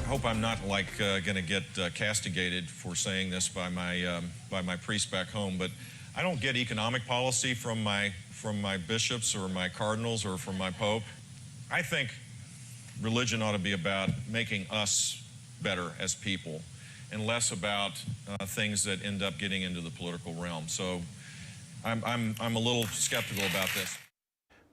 hope I'm not going to get castigated for saying this by my priest back home, but I don't get economic policy from my bishops or my cardinals or from my pope. I think religion ought to be about making us better as people and less about things that end up getting into the political realm. So I'm a little skeptical about this.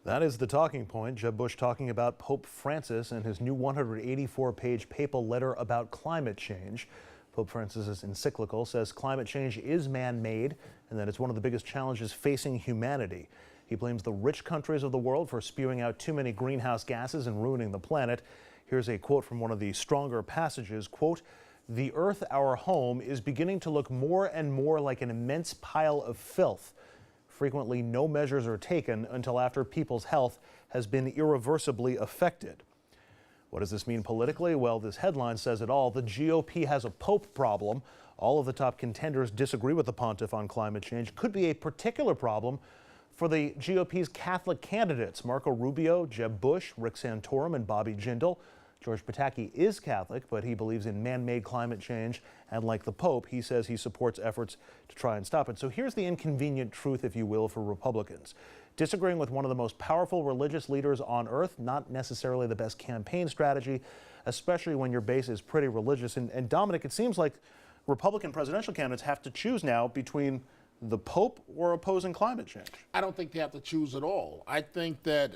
That is the talking point. Jeb Bush talking about Pope Francis and his new 184-page papal letter about climate change. Pope Francis's encyclical says climate change is man-made and that it's one of the biggest challenges facing humanity. He blames the rich countries of the world for spewing out too many greenhouse gases and ruining the planet. Here's a quote from one of the stronger passages, quote, "The earth, our home, is beginning to look more and more like an immense pile of filth. Frequently, no measures are taken until after people's health has been irreversibly affected." What does this mean politically? Well, this headline says it all. The GOP has a pope problem. All of the top contenders disagree with the pontiff on climate change. Could be a particular problem for the GOP's Catholic candidates, Marco Rubio, Jeb Bush, Rick Santorum, and Bobby Jindal. George Pataki is Catholic, but he believes in man-made climate change, and like the Pope, he says he supports efforts to try and stop it. So here's the inconvenient truth, if you will, for Republicans. Disagreeing with one of the most powerful religious leaders on earth, not necessarily the best campaign strategy, especially when your base is pretty religious. And Dominic, it seems like Republican presidential candidates have to choose now between the Pope or opposing climate change. I don't think they have to choose at all. I think that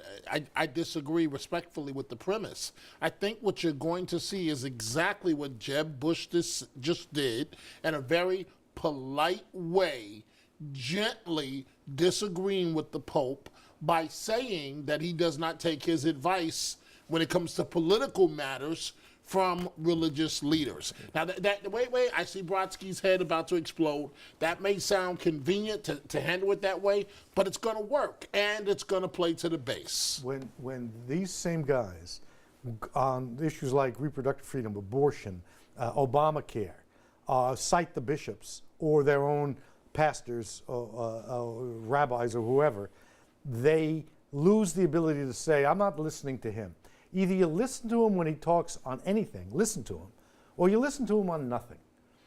I disagree respectfully with the premise. I think what you're going to see is exactly what Jeb Bush just did in a very polite way, gently disagreeing with the Pope by saying that he does not take his advice when it comes to political matters from religious leaders. Now, wait, I see Brodsky's head about to explode. That may sound convenient to handle it that way, but it's going to work, and it's going to play to the base. When these same guys, on issues like reproductive freedom, abortion, Obamacare, cite the bishops or their own pastors, rabbis, or whoever, they lose the ability to say, I'm not listening to him. Either you listen to him when he talks on anything, listen to him, or you listen to him on nothing.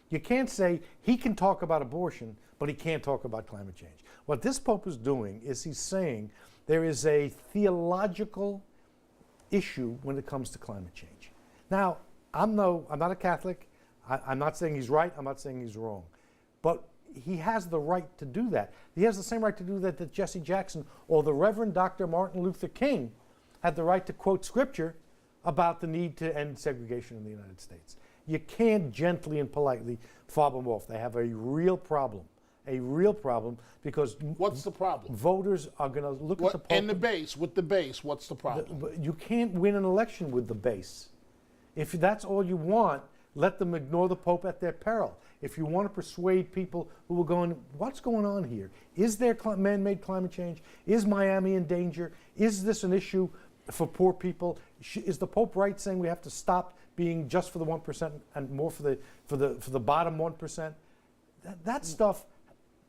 You can't say he can talk about abortion, but he can't talk about climate change. What this Pope is doing is he's saying there is a theological issue when it comes to climate change. Now, I'm not a Catholic. I'm not saying he's right. I'm not saying he's wrong. But he has the right to do that. He has the same right to do that Jesse Jackson or the Reverend Dr. Martin Luther King had the right to quote scripture about the need to end segregation in the United States. You can't gently and politely fob them off. They have a real problem because what's the problem? Voters are going to look at the Pope. And with the base, what's the problem? You can't win an election with the base. If that's all you want, let them ignore the Pope at their peril. If you want to persuade people who are going, what's going on here? Is there man-made climate change? Is Miami in danger? Is this an issue for poor people? Is the Pope right saying we have to stop being just for the 1% and more for the bottom 1%? That stuff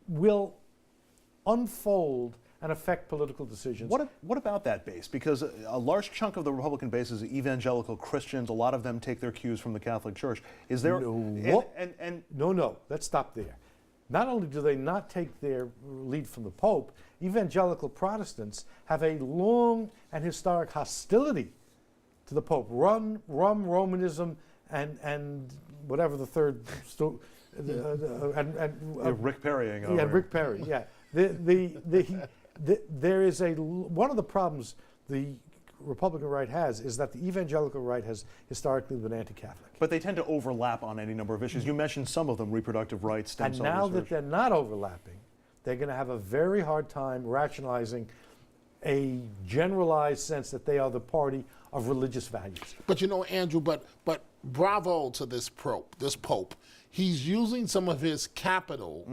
will unfold and affect political decisions. What about that base? Because a large chunk of the Republican base is evangelical Christians. A lot of them take their cues from the Catholic Church. Is there? No. Let's stop there. Not only do they not take their lead from the Pope, evangelical Protestants have a long and historic hostility to the Pope. Romanism, and whatever the third. Rick Perry. Yeah, Rick Perry. Yeah. There is one of the problems the Republican right has is that the evangelical right has historically been anti-Catholic. But they tend to overlap on any number of issues. You mentioned some of them, reproductive rights, stem cell research. And now that they're not overlapping, they're going to have a very hard time rationalizing a generalized sense that they are the party of religious values. But you know, Andrew, but bravo to this Pope. He's using some of his capital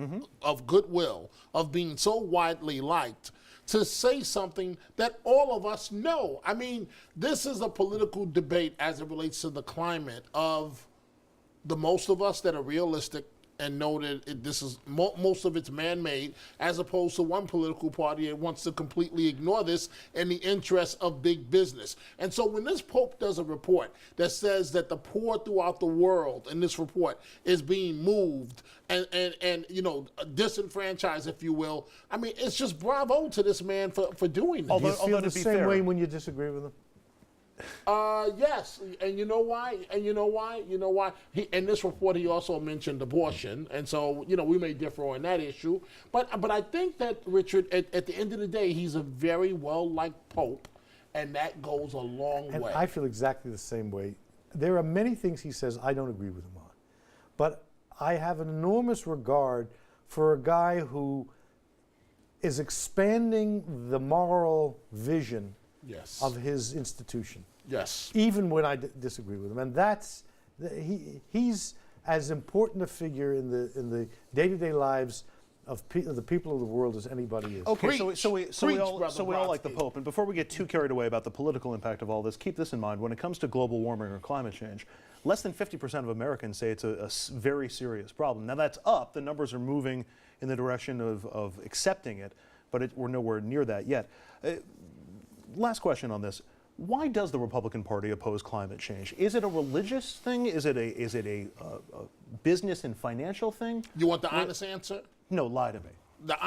of goodwill, of being so widely liked, to say something that all of us know. I mean, this is a political debate as it relates to the climate of the most of us that are realistic and know that this is most of it's man-made, as opposed to one political party that wants to completely ignore this in the interest of big business. And so when this Pope does a report that says that the poor throughout the world in this report is being moved and disenfranchised, if you will, I mean, it's just bravo to this man for doing this. Do you feel to the be same fair- way when you disagree with him? Yes, and you know why? In this report, he also mentioned abortion, and so we may differ on that issue. But I think that Richard, at the end of the day, he's a very well-liked Pope, and that goes a long And way. I feel exactly the same way. There are many things he says I don't agree with him on, but I have an enormous regard for a guy who is expanding the moral vision Yes. of his institution, Yes. even when I disagree with him. And he's as important a figure in the day-to-day lives of the people of the world as anybody is. Okay, Preach. so we all Brother like the Brodsky. Pope, and before we get too carried away about the political impact of all this, keep this in mind. When it comes to global warming or climate change, less than 50% of Americans say it's a very serious problem. Now that's up. The numbers are moving in the direction of accepting it, but we're nowhere near that yet. Last question on this. Why does the Republican Party oppose climate change? Is it a religious thing? Is it a business and financial thing? You want the honest answer? No, lie to me. The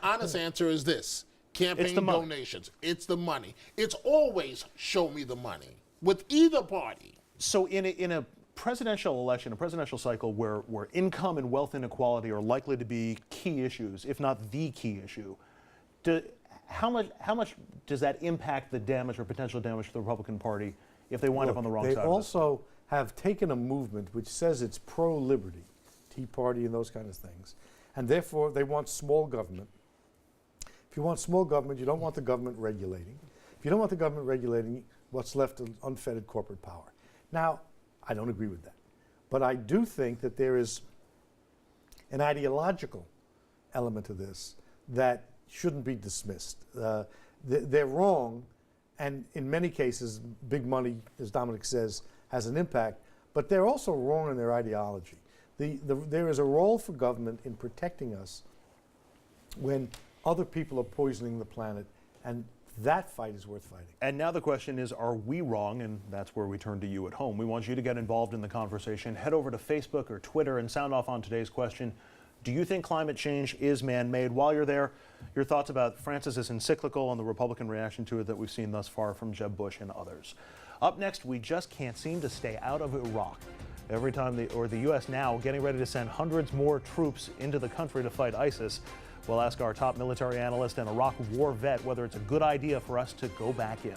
honest answer is this: campaign the money. donations. It's the money. It's always show me the money with either party. So in a presidential election, a presidential cycle where income and wealth inequality are likely to be key issues, if not the key issue, how much does that impact the damage or potential damage to the Republican Party if they wind up on the wrong They side of this? also have taken a movement which says it's pro-liberty, Tea Party and those kind of things, and therefore they want small government. If you want small government, you don't want the government regulating. If you don't want the government regulating, what's left is unfettered corporate power. Now, I don't agree with that, but I do think that there is an ideological element to this that shouldn't be dismissed. They're wrong, and in many cases, big money, as Dominic says, has an impact, but they're also wrong in their ideology. There is a role for government in protecting us when other people are poisoning the planet, and that fight is worth fighting. And now the question is, are we wrong? And that's where we turn to you at home. We want you to get involved in the conversation. Head over to Facebook or Twitter and sound off on today's question. Do you think climate change is man-made? While you're there, your thoughts about Francis's encyclical and the Republican reaction to it that we've seen thus far from Jeb Bush and others. Up next, we just can't seem to stay out of Iraq. Every time the U.S. now getting ready to send hundreds more troops into the country to fight ISIS. We'll ask our top military analyst and Iraq war vet whether it's a good idea for us to go back in.